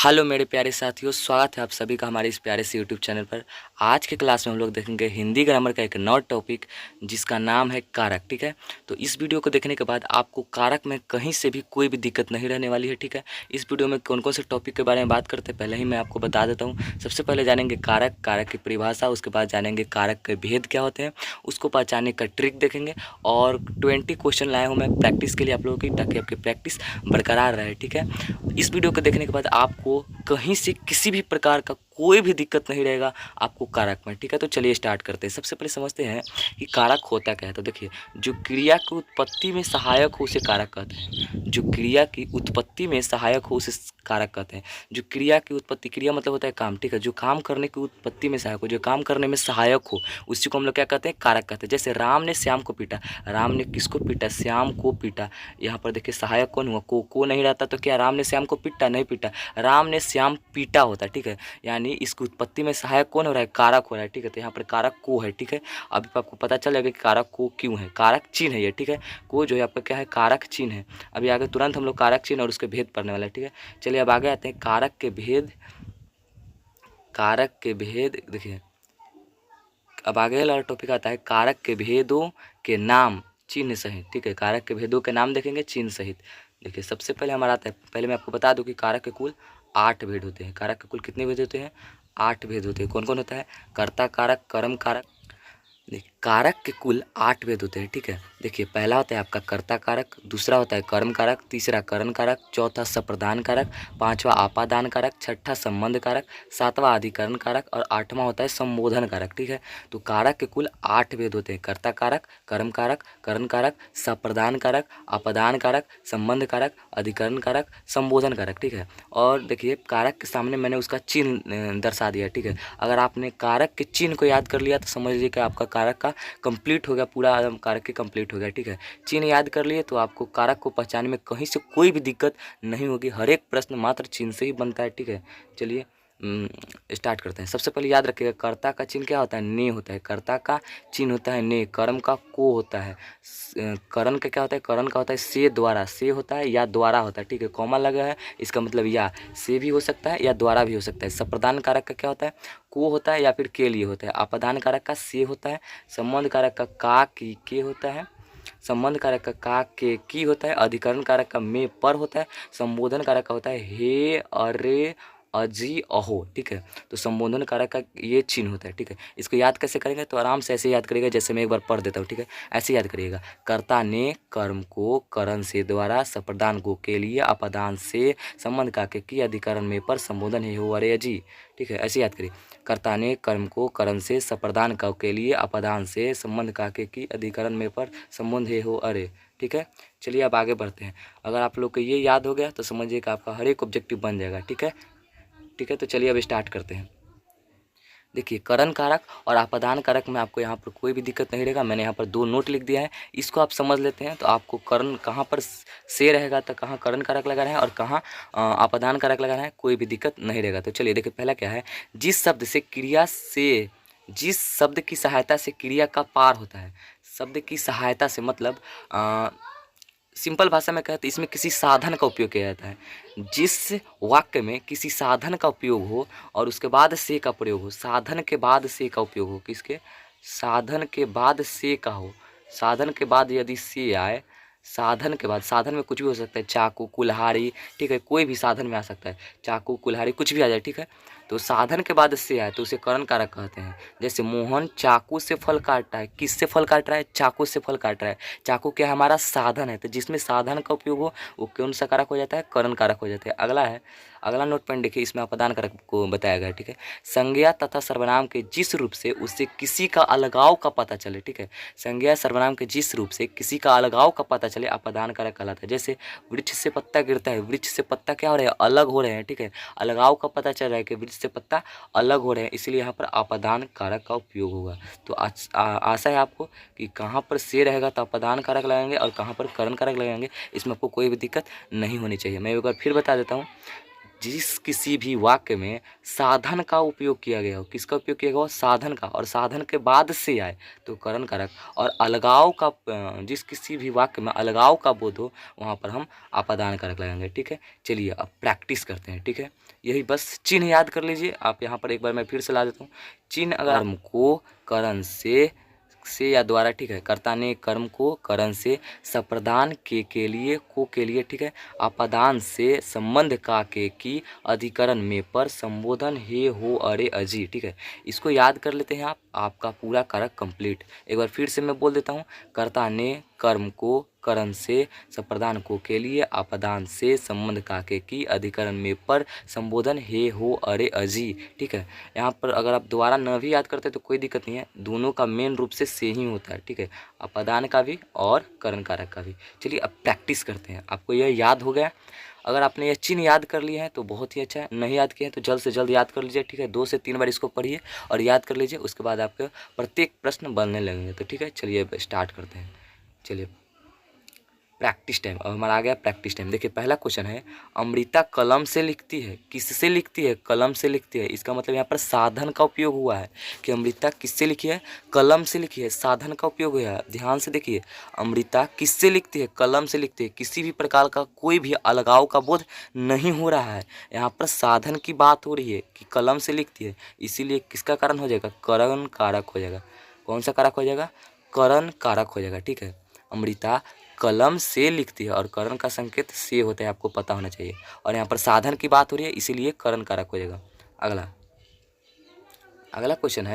Hello मेरे प्यारे साथियों, स्वागत है आप सभी का हमारे इस प्यारे से यूट्यूब चैनल पर। आज के क्लास में हम लोग देखेंगे हिंदी ग्रामर का एक नया टॉपिक जिसका नाम है कारक। ठीक है, तो इस वीडियो को देखने के बाद आपको कारक में कहीं से भी कोई भी दिक्कत नहीं रहने वाली है। ठीक है, इस वीडियो में कौन कौन से टॉपिक के बारे में बात करते हैं पहले ही मैं आपको बता देता हूँ। सबसे पहले जानेंगे कारक, कारक की परिभाषा, उसके बाद जानेंगे कारक के भेद क्या होते हैं, उसको पहचानने का ट्रिक देखेंगे और 20 क्वेश्चन लाया हूँ मैं प्रैक्टिस के लिए आप लोगों की, ताकि आपकी प्रैक्टिस बरकरार रहे। ठीक है, इस वीडियो को देखने के बाद आपको कहीं से किसी भी प्रकार का कोई भी दिक्कत नहीं रहेगा आपको कारक में। ठीक है, तो चलिए स्टार्ट करते हैं। सबसे पहले समझते हैं कि कारक होता क्या है। तो देखिए, जो क्रिया की उत्पत्ति में सहायक हो उसे कारक कहते हैं। जो क्रिया की उत्पत्ति में सहायक हो उसे कारक कहते हैं। जो क्रिया की उत्पत्ति, क्रिया मतलब होता है काम। ठीक है, जो काम करने की उत्पत्ति में सहायक हो, जो काम करने में सहायक हो, उसी को हम लोग क्या कहते हैं, कारक कहते हैं। जैसे राम ने श्याम को पीटा, राम ने किसको पीटा, श्याम को पीटा। यहाँ पर देखिए सहायक कौन हुआ, को नहीं रहता तो क्या राम ने श्याम को पीटा, नहीं पीटा, राम ने श्याम पीटा होता। ठीक है, यानी इसकी उत्पत्ति में सहायक कौन हो रहा है, कारक हो रहा है। ठीक है, तो यहाँ पर कारक को है। ठीक है, अभी आपको पता चल जाएगा कि कारक को क्यों है, कारक चिन्ह है ये। ठीक है, को जो है आपका क्या है, कारक चिन्ह है। अभी आगे तुरंत हम लोग कारक चिन्ह और उसके भेद पढ़ने वाले हैं। ठीक है, चलिए अब आगे आते हैं कारक के भेद। कारक के भेद देखिए, अब आगे वाला टॉपिक आता है कारक के भेदों के नाम चिन्ह सहित। ठीक है, कारक के भेदों के नाम देखेंगे चिन्ह सहित। देखिए सबसे पहले हमारा आता है, पहले मैं आपको बता दूं कि कारक के कुल 8 भेद होते हैं। कारक के कुल कितने भेद होते हैं, 8 भेद होते हैं। कौन कौन होता है, कर्ता कारक, कर्म कारक। देखिए कारक के कुल 8 भेद होते हैं। ठीक है, देखिए पहला होता है आपका कर्ता कारक, दूसरा होता है कर्म कारक, तीसरा करण कारक, चौथा संप्रदान कारक, पांचवा आपादान कारक, छठा संबंध कारक, सातवां अधिकरण कारक और आठवां होता है संबोधन कारक। ठीक है, तो कारक के कुल 8 भेद होते हैं, कर्ता कारक, कर्म कारक, करण कारक, संप्रदान कारक, आपादान कारक, संबंध कारक, अधिकरण कारक, संबोधन कारक। ठीक है, और देखिए कारक के सामने मैंने उसका चिन्ह दर्शा दिया। ठीक है, अगर आपने कारक के चिन्ह को याद कर लिया तो समझ लीजिए कि आपका कारक का कंप्लीट हो गया, पूरा कारक के कंप्लीट हो गया। ठीक है, चिन्ह याद कर लिए तो आपको कारक को पहचानने में कहीं से कोई भी दिक्कत नहीं होगी। हर एक प्रश्न मात्र चिन्ह से ही बनता है। ठीक है, चलिए स्टार्ट करते हैं। सबसे पहले याद रखिएगा कर्ता का चिन्ह क्या होता है, ने होता है। कर्ता का चिन्ह होता है ने। कर्म का को होता है। करण का क्या होता है, करण का होता है से द्वारा, से होता है या द्वारा होता है। ठीक है, कॉमा लगा है इसका मतलब या से भी हो सकता है या द्वारा भी हो सकता है। संप्रदान कारक का क्या होता है, को होता है या फिर के लिए होता है। आपादान कारक का से होता है। संबंध कारक का की के होता है। संबंध कारक का के की होता है। अधिकरण कारक का में पर होता है। संबोधन कारक का होता है हे अरे अजी अहो। ठीक है, तो संबोधन कारक का ये चिन्ह होता है। ठीक है, इसको याद कैसे करेंगे, तो आराम से ऐसे याद करिएगा जैसे मैं एक बार पढ़ देता हूँ। ठीक है, ऐसे याद करिएगा, कर्ता ने कर्म को करण से द्वारा, संप्रदान को के लिए, अपदान से, संबंध का के की, अधिकरण में पर, संबोधन हे हो अरे अजी। ठीक है, ऐसे याद करिए, कर्ता ने कर्म को करण से, संप्रदान का के लिए, अपदान से, संबंध का के की, अधिकरण में पर, संबंध हे हो अरे। ठीक है, चलिए अब आगे बढ़ते हैं। अगर आप लोग को ये याद हो गया तो समझिए कि आपका हर एक ऑब्जेक्टिव बन जाएगा। ठीक है, ठीक है, तो चलिए अब स्टार्ट करते हैं। देखिए करण कारक और आपादान कारक में आपको यहाँ पर कोई भी दिक्कत नहीं रहेगा। मैंने यहाँ पर 2 नोट लिख दिया है, इसको आप समझ लेते हैं तो आपको करण कहाँ पर से रहेगा तो कहाँ करण कारक लगाना है और कहाँ आपादान कारक लगाना है, कोई भी दिक्कत नहीं रहेगा। तो चलिए देखिए पहला क्या है, जिस शब्द से क्रिया से, जिस शब्द की सहायता से क्रिया का पार होता है। शब्द की सहायता से मतलब सिंपल भाषा में कहें तो इसमें किसी साधन का उपयोग किया जाता है। जिस वाक्य में किसी साधन का उपयोग हो और उसके बाद से का प्रयोग हो, साधन के बाद से का उपयोग हो, किसके, साधन के बाद से का हो, साधन के बाद यदि से आए, साधन के बाद, साधन में कुछ भी हो सकता है, चाकू कुल्हाड़ी। ठीक है, कोई भी साधन में आ सकता है, चाकू कुल्हाड़ी कुछ भी आ जाए। ठीक है, तो साधन के बाद से आए तो उसे करण कारक कहते हैं। जैसे मोहन चाकू से फल काट रहा है, किससे फल काट रहा है, चाकू से फल काट रहा है। चाकू क्या हमारा साधन है, तो जिसमें साधन का उपयोग हो वो कौन सा कारक हो जाता है, करण कारक हो जाता है। अगला है, अगला नोट पॉइंट देखिए, इसमें अपदान कारक को बताया गया है। ठीक है, संज्ञा तथा सर्वनाम के जिस रूप से उससे किसी का अलगाव का पता चले। ठीक है, संज्ञा सर्वनाम के जिस रूप से किसी का अलगाव का पता चले अपदान कारक कहलाता है। जैसे वृक्ष से पत्ता गिरता है, वृक्ष से पत्ता क्या हो रहे हैं, अलग हो रहे हैं। ठीक है, अलगाव का पता चल रहा है कि वृक्ष से पत्ता अलग हो रहे हैं, इसलिए यहाँ पर अपदान कारक का उपयोग होगा। तो आशा है आपको कि कहाँ पर से रहेगा तो अपदान कारक लगाएंगे और कहाँ पर करण कारक लगाएंगे, इसमें आपको कोई भी दिक्कत नहीं होनी चाहिए। मैं एक बार फिर बता देता हूँ, जिस किसी भी वाक्य में साधन का उपयोग किया गया हो, किसका उपयोग किया गया हो, साधन का, और साधन के बाद से आए तो करण कारक, और अलगाव का जिस किसी भी वाक्य में अलगाव का बोध हो वहाँ पर हम अपादान कारक लगाएंगे। ठीक है, चलिए अब प्रैक्टिस करते हैं। ठीक है, यही बस चिन्ह याद कर लीजिए आप। यहाँ पर एक बार मैं फिर से ला देता हूँ। चिन्ह अगर कर्म को करण से या द्वारा, ठीक है, कर्ता ने कर्म को करण से, सप्रदान के लिए, को के लिए, ठीक है, अपादान से, संबंध का के की, अधिकरण में, पर, संबोधन हे हो अरे अजी। ठीक है, इसको याद कर लेते हैं आप, आपका पूरा कारक कंप्लीट। एक बार फिर से मैं बोल देता हूँ। कर्ता ने कर्म को करण से, सप्रदान को के लिए, अपादान से, संबंध का के की, अधिकरण में, पर, संबोधन हे हो अरे अजी। ठीक है, यहाँ पर अगर आप दोबारा न भी याद करते तो कोई दिक्कत नहीं है, दोनों का मेन रूप से ही होता है। ठीक है, अपादान का भी और करण कारक का भी। चलिए अब प्रैक्टिस करते हैं। आपको यह याद हो गया? अगर आपने यह चिन्ह याद कर लिए हैं तो बहुत ही अच्छा है, नहीं याद किए हैं तो जल्द से जल्द याद कर लीजिए। ठीक है, 2 से 3 बार इसको पढ़िए और याद कर लीजिए, उसके बाद आपके प्रत्येक प्रश्न बनने लगेंगे। तो ठीक है, चलिए अब स्टार्ट करते हैं। चलिए प्रैक्टिस टाइम, अब हमारा आ गया प्रैक्टिस टाइम। देखिए पहला क्वेश्चन है, अमृता कलम से लिखती है। किससे लिखती है? कलम से लिखती है। इसका मतलब यहाँ पर साधन का उपयोग हुआ है कि अमृता किससे लिखी है? कलम से लिखी है, साधन का उपयोग हुआ है। ध्यान से देखिए, अमृता किससे लिखती है? कलम से लिखती है। किसी भी प्रकार का कोई भी अलगाव का बोध नहीं हो रहा है, यहाँ पर साधन की बात हो रही है कि कलम से लिखती है, इसीलिए किसका कारण हो जाएगा? करण कारक हो जाएगा। कौन सा कारक हो जाएगा? करण कारक हो जाएगा। ठीक है, अमृता कलम से लिखती है और करण का संकेत से होता है, आपको पता होना चाहिए। और यहाँ पर साधन की बात हो रही है, इसीलिए करण कारक हो जाएगा। अगला क्वेश्चन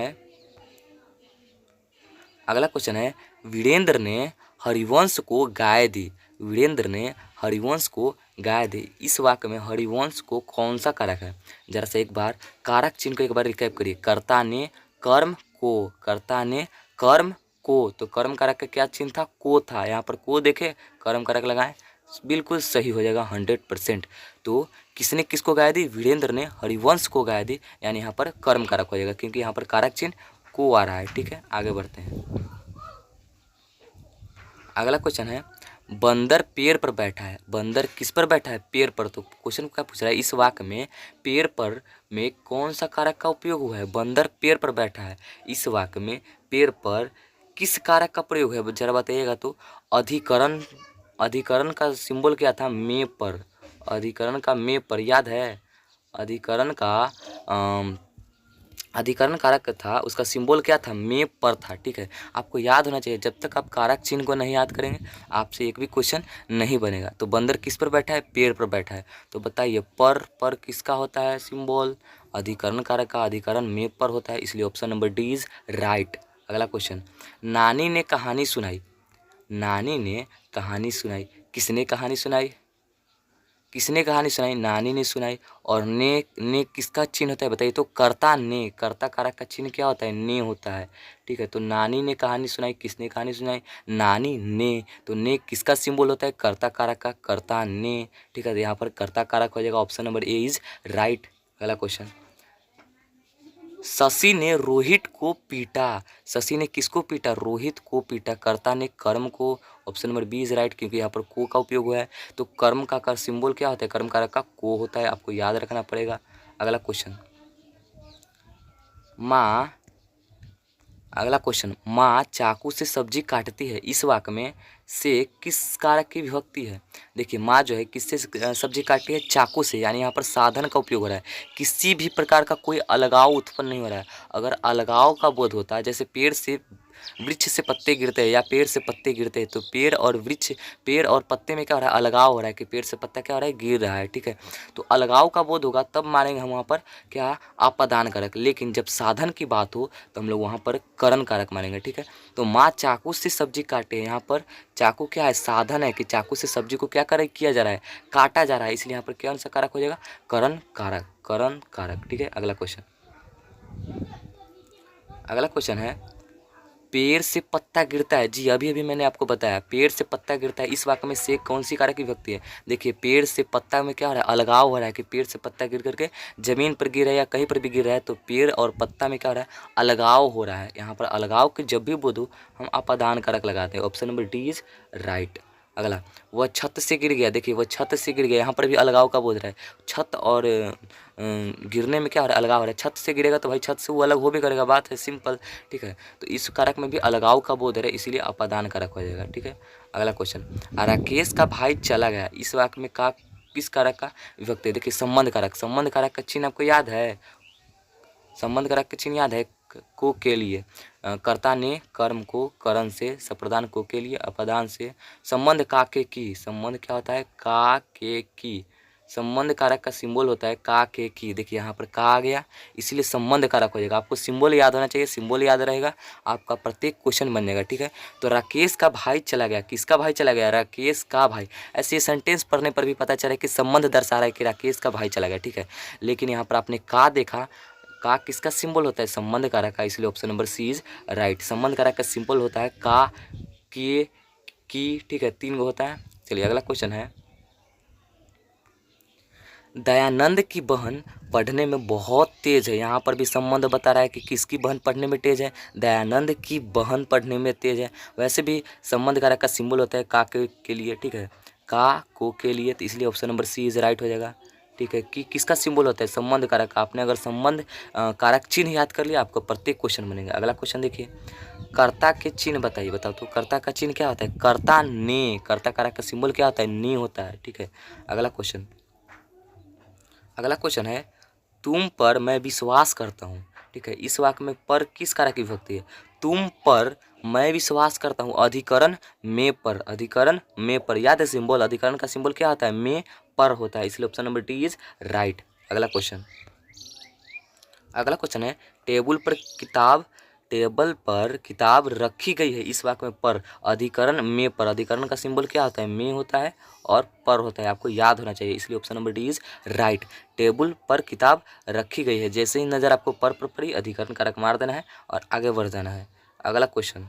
है, वीरेंद्र ने हरिवंश को गाय दी। वीरेंद्र ने हरिवंश को गाय दी। इस वाक्य में हरिवंश को कौन सा कारक है? जरा से एक बार कारक चिन्ह को एक बार रिकैप करिए। कर्ता ने कर्म को, कर्ता ने कर्म को, तो कर्म कारक का क्या चिन्ह था? को था। यहाँ पर को देखे, कर्म कारक लगाएं, बिल्कुल सही हो जाएगा 100%। तो किसने किसको गाय दी? वीरेंद्र ने हरिवंश को गाय दी, यानी यहाँ पर कर्म कारक हो जाएगा क्योंकि यहाँ पर कारक चिन्ह को आ रहा है। ठीक है, आगे बढ़ते हैं। अगला क्वेश्चन है, बंदर पेड़ पर बैठा है। बंदर किस पर बैठा है? पेड़ पर। तो क्वेश्चन क्या पूछ रहा है? इस वाक्य में पेड़ पर में कौन सा कारक का उपयोग हुआ है? बंदर पेड़ पर बैठा है। इस वाक्य में पेड़ पर किस कारक का प्रयोग है? जरा बताइएगा तो। अधिकरण, अधिकरण का सिंबल क्या था? में पर। अधिकरण का में पर याद है? अधिकरण कारक था, उसका सिंबल क्या था? में पर था। ठीक है, आपको याद होना चाहिए। जब तक आप कारक चिन्ह को नहीं याद करेंगे आपसे एक भी क्वेश्चन नहीं बनेगा। तो बंदर किस पर बैठा है? पेड़ पर बैठा है। तो बताइए पर किसका होता है सिंबल? अधिकरण कारक का। अधिकरण में पर होता है, इसलिए option number D is right. अगला क्वेश्चन, नानी ने कहानी सुनाई। नानी ने कहानी सुनाई। किसने कहानी सुनाई? किसने कहानी सुनाई? नानी ने सुनाई। और ने किसका चिन्ह होता है बताइए तो? कर्ता ने। कर्ता कारक का चिन्ह क्या होता है? ने होता है। ठीक है, तो नानी ने कहानी सुनाई। किसने कहानी सुनाई? नानी ने। तो ने किसका सिंबल होता है? कर्ता कारक का। कर्ता ने। ठीक है, तो यहाँ पर कर्ता कारक हो जाएगा, option number A is right. अगला क्वेश्चन, शशि ने रोहित को पीटा। शशि ने किसको पीटा? रोहित को पीटा। कर्ता ने कर्म को, option number B is right क्योंकि यहाँ पर को का उपयोग हुआ है। तो कर्म का सिंबल क्या होता है? कर्म कारक का को होता है, आपको याद रखना पड़ेगा। अगला क्वेश्चन, माँ चाकू से सब्जी काटती है। इस वाक्य में से किस कारक की विभक्ति है? देखिए माँ जो है किससे सब्जी काटती है? चाकू से, यानी यहाँ पर साधन का उपयोग हो रहा है। किसी भी प्रकार का कोई अलगाव उत्पन्न नहीं हो रहा है। अगर अलगाव का बोध होता है, जैसे पेड़ से वृक्ष से पत्ते गिरते हैं या पेड़ से पत्ते गिरते हैं, तो पेड़ और वृक्ष, पेड़ और पत्ते में क्या हो रहा है? अलगाव हो रहा है कि पेड़ से पत्ता क्या हो रहा है? गिर रहा है। ठीक है, तो अलगाव का बोध होगा तब मानेंगे हम वहाँ पर क्या? अपादान कारक। लेकिन जब साधन की बात हो तो हम लोग वहाँ पर करण कारक मानेंगे। ठीक है, तो माँ चाकू से सब्जी काटे। यहाँ पर चाकू क्या है? साधन है कि चाकू से सब्जी को क्या किया जा रहा है? काटा जा रहा है, इसलिए यहाँ पर कौन सा कारक हो जाएगा? करण कारक। करण कारक। ठीक है, अगला क्वेश्चन है, पेड़ से पत्ता गिरता है। जी अभी मैंने आपको बताया, पेड़ से पत्ता गिरता है। इस वाक्य में से कौन सी कारक की विभक्ति है? देखिए पेड़ से पत्ता में क्या हो रहा है? अलगाव हो रहा है कि पेड़ से पत्ता गिर करके जमीन पर गिर रहा है या कहीं पर भी गिर रहा है, तो पेड़ और पत्ता में क्या हो रहा है? अलगाव हो रहा है। यहाँ पर अलगाव के जब भी बोधो हम अपादान कारक लगाते हैं, option number D is right. अगला, वह छत से गिर गया। देखिए वह छत से गिर गया, यहाँ पर भी अलगाव का बोध रहा है। छत और गिरने में क्या हो रहा है, अलगाव हो रहा है। छत से गिरेगा तो भाई छत से वो अलग हो भी करेगा, बात है सिंपल, ठीक है। तो इस कारक में भी अलगाव का बोध है, इसीलिए अपादान कारक हो जाएगा, ठीक है। अगला क्वेश्चन, राकेश का भाई चला गया, इस वाक्य में का किस कारक का विभक्ति है। देखिए संबंध कारक, संबंध कारक का चिन्ह आपको याद है, संबंध कारक का चिन्ह याद है, को के लिए कर्ता ने कर्म को, करण से, सप्रदान को के लिए, अपदान से, संबंध का के की, संबंध क्या होता है, का के की, संबंध कारक का सिंबल होता है का के की। देखिए यहाँ पर का आ गया, इसीलिए संबंध कारक हो जाएगा। आपको सिंबल याद होना चाहिए, सिंबल याद रहेगा आपका प्रत्येक क्वेश्चन बन जाएगा, ठीक है। तो राकेश का भाई चला गया, किसका भाई चला गया, राकेश का भाई। ऐसे सेंटेंस पढ़ने पर भी पता चला कि संबंध दर्शा रहा है कि राकेश का भाई चला गया, ठीक है। लेकिन यहाँ पर आपने का देखा, का किसका सिंबल होता है, संबंध कारक का, इसलिए option number C is right. संबंध कारक का सिंबल होता है का, किए, की, ठीक है, 3 गो होता है। चलिए अगला क्वेश्चन है, दयानंद की बहन पढ़ने में बहुत तेज है। यहाँ पर भी संबंध बता रहा है कि किसकी बहन पढ़ने में तेज है, दयानंद की बहन पढ़ने में तेज है। वैसे भी संबंध कारक का सिंबल होता है का के लिए, ठीक है, का को के लिए, तो इसलिए option number C is right हो जाएगा, ठीक है। कि किसका सिंबल होता है, संबंध कारक का। आपने अगर संबंध कारक चिन्ह याद कर लिया, आपको प्रत्येक क्वेश्चन बनेगा। अगला क्वेश्चन देखिए, कर्ता के चिन्ह बताइए, बताओ तो कर्ता का चिन्ह क्या होता है, कर्ता ने, कर्ता कारक का सिंबल क्या होता है, ने होता है, ठीक है। अगला क्वेश्चन, अगला क्वेश्चन है, तुम पर मैं विश्वास करता हूँ, ठीक है। इस वाक्य में पर किस कारक की विभक्ति है, तुम पर मैं विश्वास करता हूँ, अधिकरण में पर, अधिकरण में पर, याद है सिंबल, अधिकरण का सिंबल क्या होता है, में पर होता है, इसलिए option number D is right. अगला क्वेश्चन, अगला क्वेश्चन है, टेबल पर किताब रखी गई है, इस वाक्य में पर, अधिकरण में पर, अधिकरण का सिंबल क्या होता है, में होता है और पर होता है, आपको याद होना चाहिए, इसलिए option number D is right. Table पर किताब रखी गई है, जैसे ही नज़र आपको पर पड़ी, अधिकरण कारक मार देना है और आगे बढ़ जाना है। अगला क्वेश्चन,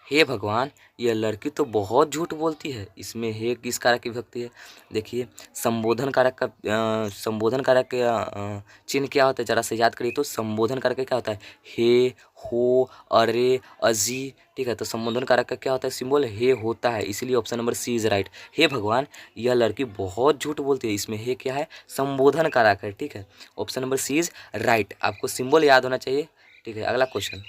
हे भगवान यह लड़की तो बहुत झूठ बोलती है, इसमें हे किस कारक की विभक्ति है। देखिए संबोधन कारक का संबोधन कारक का चिन्ह क्या होता है, जरा से याद करिए तो संबोधन कारक क्या होता है, हे, हो, अरे, अजी, ठीक है। तो संबोधन कारक का क्या होता है, सिंबल हे होता है, इसीलिए option number C is right. हे भगवान यह लड़की बहुत झूठ बोलती है, इसमें हे क्या है, संबोधन कारक है, ठीक है। Option number C is right, आपको सिंबल याद होना चाहिए, ठीक है। अगला क्वेश्चन,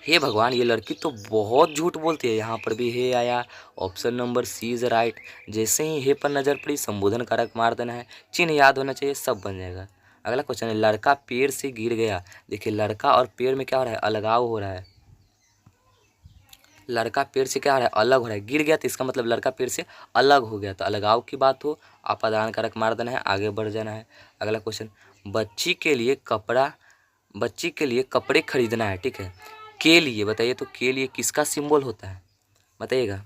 हे भगवान ये लड़की तो बहुत झूठ बोलती है, यहाँ पर भी हे आया, option number C is right. जैसे ही हे पर नजर पड़ी, संबोधन कारक मार देना है, चिन्ह याद होना चाहिए, सब बन जाएगा। अगला क्वेश्चन है, लड़का पेड़ से गिर गया। देखिए लड़का और पेड़ में क्या हो रहा है, अलगाव हो रहा है, लड़का पेड़ से क्या हो रहा है, अलग हो रहा है, गिर गया तो इसका मतलब लड़का पेड़ से अलग हो गया, तो अलगाव की बात हो, अपादान कारक मार देना है, आगे बढ़ जाना है। अगला क्वेश्चन, बच्ची के लिए कपड़ा, बच्ची के लिए कपड़े खरीदना है, ठीक है। के लिए बताइए तो के लिए किसका सिंबल होता है, बताइएगा।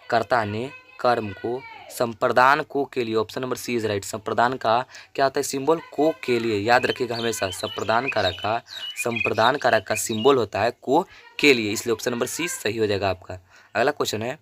कर्ता ने कर्म को, संप्रदान को के लिए, option number C is right. संप्रदान का क्या होता है सिंबल, को के लिए, याद रखिएगा हमेशा, संप्रदान कारक का, संप्रदान कारक का सिंबल होता है को के लिए, इसलिए ऑप्शन नंबर सी सही हो जाएगा आपका। अगला क्वेश्चन है,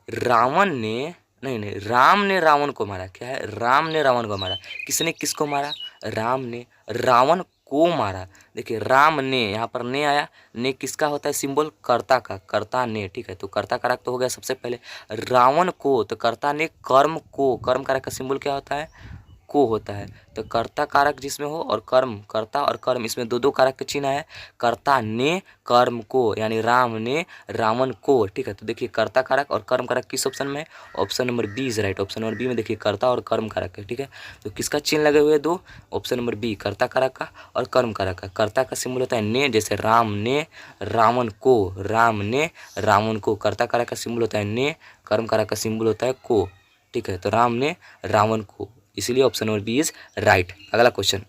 रावण ने, नहीं नहीं, राम ने रावण को मारा, क्या है, राम ने रावण को मारा, किसने किसको मारा, राम ने रावण को मारा। देखिए राम ने, यहाँ पर ने आया, ने किसका होता है सिंबल, कर्ता का, कर्ता ने, ठीक है। तो कर्ता कारक तो हो गया सबसे पहले, रावण को, तो कर्ता ने कर्म को, कर्म कारक का सिंबल क्या होता है, को होता है। तो कर्ता कारक जिसमें हो और कर्म, कर्ता और कर्म, इसमें दो दो कारक का चिन्ह है, कर्ता ने कर्म को, यानी राम ने रावण को, ठीक है। तो देखिए कर्ता कारक और कर्म कारक किस ऑप्शन में है, option number B is right. Option number B में देखिए कर्ता और कर्म कारक है, ठीक है। तो किसका चिन्ह लगे हुए दो, ऑप्शन नंबर बी, कर्ता कारक का और कर्म कारक का। कर्ता का सिंबल होता है ने, जैसे राम ने रावण को, राम ने रावण को, कर्ता कारक का सिंबल होता है ने, कर्म कारक का सिंबल होता है को, ठीक है। तो राम ने रावण को, इसलिए option number B is right. अगला क्वेश्चन,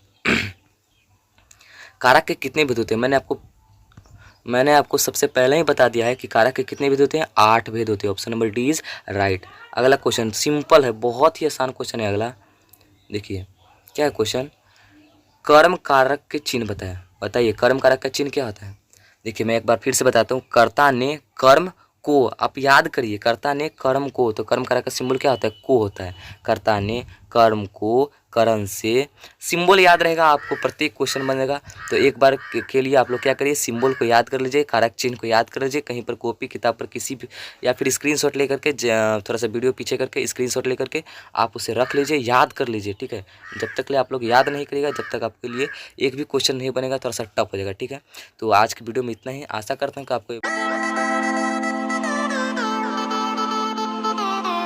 कारक के कितने भेद होते हैं, मैंने आपको सबसे पहले ही बता दिया है कि कारक के कितने भेद होते हैं, 8 भेद होते हैं, option number D is right. अगला क्वेश्चन सिंपल है, बहुत ही आसान क्वेश्चन है। अगला देखिए क्या है क्वेश्चन, कर्म कारक के चिन्ह बताइए कर्म कारक का चिन्ह क्या होता है। देखिए मैं एक बार फिर से बताता हूँ, कर्ता ने कर्म को, आप याद करिए, कर्ता ने कर्म को, तो कर्म कारक का सिंबल क्या होता है, को होता है। कर्ता ने कर्म को करण से। सिंबल याद रहेगा आपको, प्रत्येक क्वेश्चन बनेगा। तो एक बार के लिए आप लोग क्या करिए, सिंबल को याद कर लीजिए, कारक चिन्ह को याद कर लीजिए, कहीं पर कॉपी किताब पर किसी भी या फिर स्क्रीनशॉट लेकर के थोड़ा सा वीडियो पीछे करके स्क्रीनशॉट लेकर के आप उसे रख लीजिए, याद कर लीजिए, ठीक है। जब तक ले आप लोग याद नहीं करिएगा, जब तक आपके लिए एक भी क्वेश्चन नहीं बनेगा, थोड़ा सा टफ हो जाएगा, ठीक है। तो आज की वीडियो में इतना ही, आशा करता हूँ कि आपको